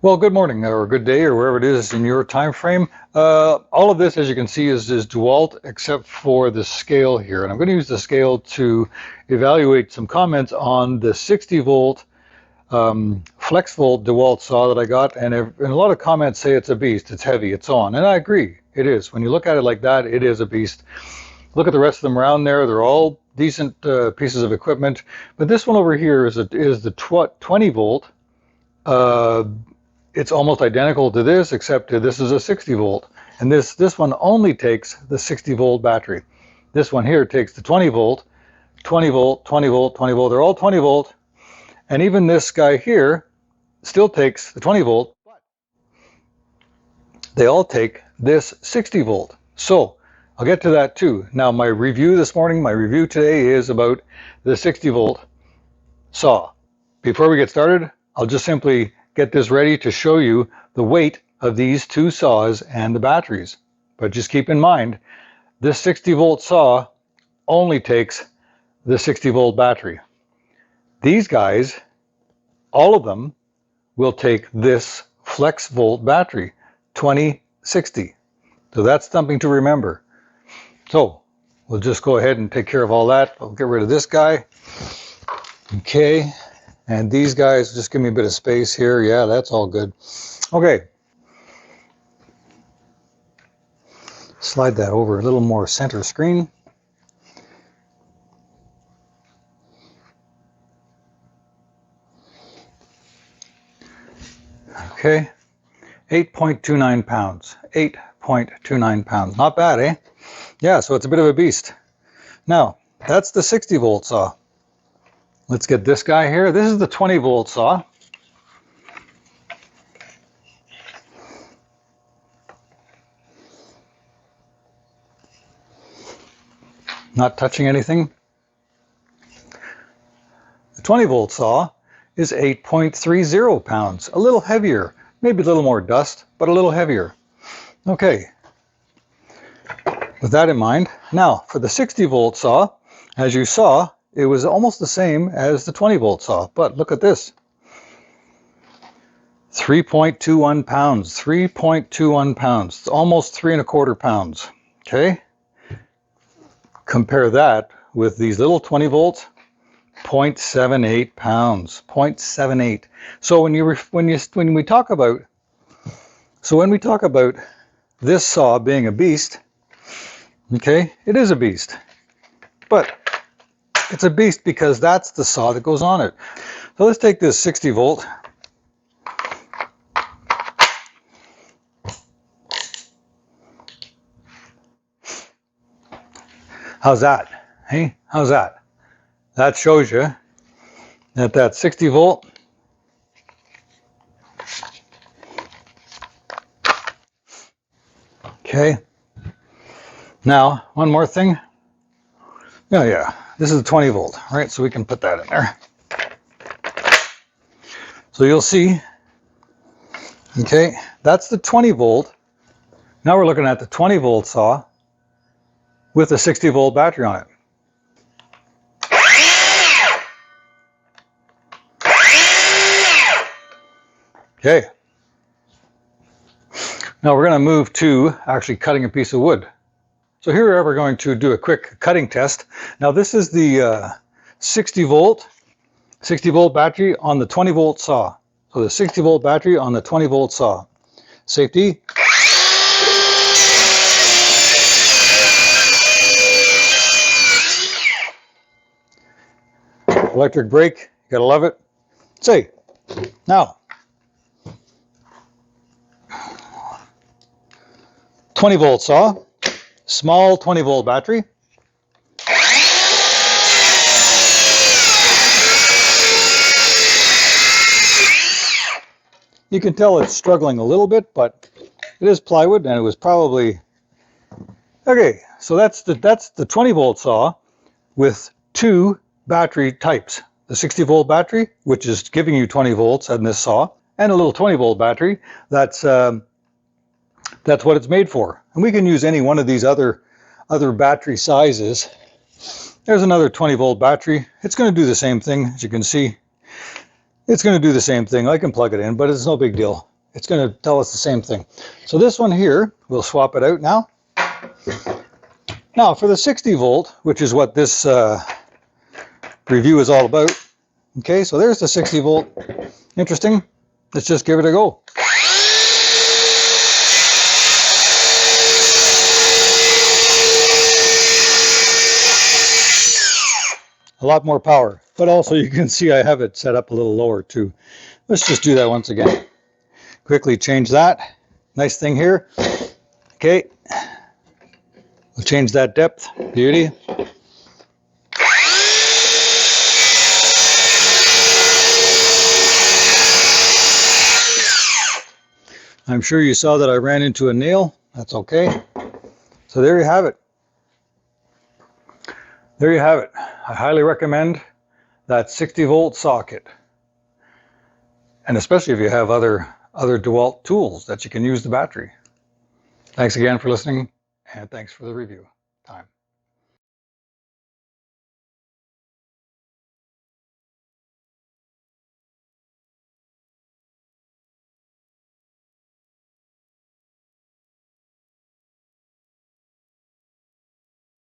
Well, good morning or good day or wherever it is in your time frame. All of this, as you can see, is Dewalt except for the scale here. And I'm going to use the scale to evaluate some comments on the 60 volt flex volt Dewalt saw that I got. And a lot of comments say it's a beast, it's heavy, it's on. And I agree, it is. When you look at it like that, it is a beast. Look at the rest of them around there. They're all decent pieces of equipment. But this one over here is the 20 volt. It's almost identical to this, except this is a 60 volt. And this one only takes the 60 volt battery. This one here takes the 20 volt, 20 volt, 20 volt, 20 volt. They're all 20 volt. And even this guy here still takes the 20 volt. They all take this 60 volt. So I'll get to that too. Now my review this morning, my review today is about the 60 volt saw. Before we get started, I'll just simply get this ready to show you the weight of these two saws and the batteries. But just keep in mind, this 60 volt saw only takes the 60 volt battery. These guys, all of them, will take this flex volt battery, 2060. So that's something to remember. So we'll just go ahead and take care of all that. I'll get rid of this guy. Okay. And these guys, just give me a bit of space here. Yeah, that's all good. Okay. Slide that over a little more center screen. Okay. 8.29 pounds. 8.29 pounds. Not bad, eh? Yeah, so it's a bit of a beast. Now, that's the 60 volt saw. Let's get this guy here. This is the 20 volt saw. Not touching anything. The 20 volt saw is 8.30 pounds. A little heavier. Maybe a little more dust, but a little heavier. Okay. With that in mind, now for the 60 volt saw, as you saw, it was almost the same as the 20 volt saw, but look at this. 3.21 pounds, 3.21 pounds. It's almost 3¼ pounds, okay? Compare that with these little 20 volts, 0.78 pounds, 0.78. So when we talk about this saw being a beast, okay, it is a beast, but it's a beast because that's the saw that goes on it. So let's take this 60 volt. How's that? Hey, how's that? That shows you that 60 volt okay. Now, one more thing. Yeah. This is a 20 volt, right? So we can put that in there. So you'll see, okay, that's the 20 volt. Now we're looking at the 20 volt saw with a 60 volt battery on it. Okay. Now we're going to move to actually cutting a piece of wood. So here we're going to do a quick cutting test. Now this is the 60 volt battery on the 20 volt saw. So the 60 volt battery on the 20 volt saw. Safety. Electric brake, you gotta love it. Say, now. 20 volt saw. Small 20 volt battery. You can tell it's struggling a little bit, but it is plywood and it was probably okay. So that's the 20 volt saw with two battery types. The 60 volt battery, which is giving you 20 volts on this saw, and a little 20 volt battery. That's what it's made for. And we can use any one of these other battery sizes. There's another 20 volt battery. It's going to do the same thing, as you can see. It's going to do the same thing. I can plug it in, but it's no big deal. it's going to tell us the same thing. So this one here, we'll swap it out now. Now for the 60 volt, which is what this review is all about. Okay, so there's the 60 volt. Interesting. Let's just give it a go. A lot more power, but also you can see I have it set up a little lower too. Let's just do that once again. Quickly change that. Nice thing here. Okay, we'll change that depth. Beauty. I'm sure you saw that I ran into a nail. That's okay. So there you have it. There you have it. I highly recommend that 60 volt socket. And especially if you have other Dewalt tools that you can use the battery. Thanks again for listening, and thanks for the review time.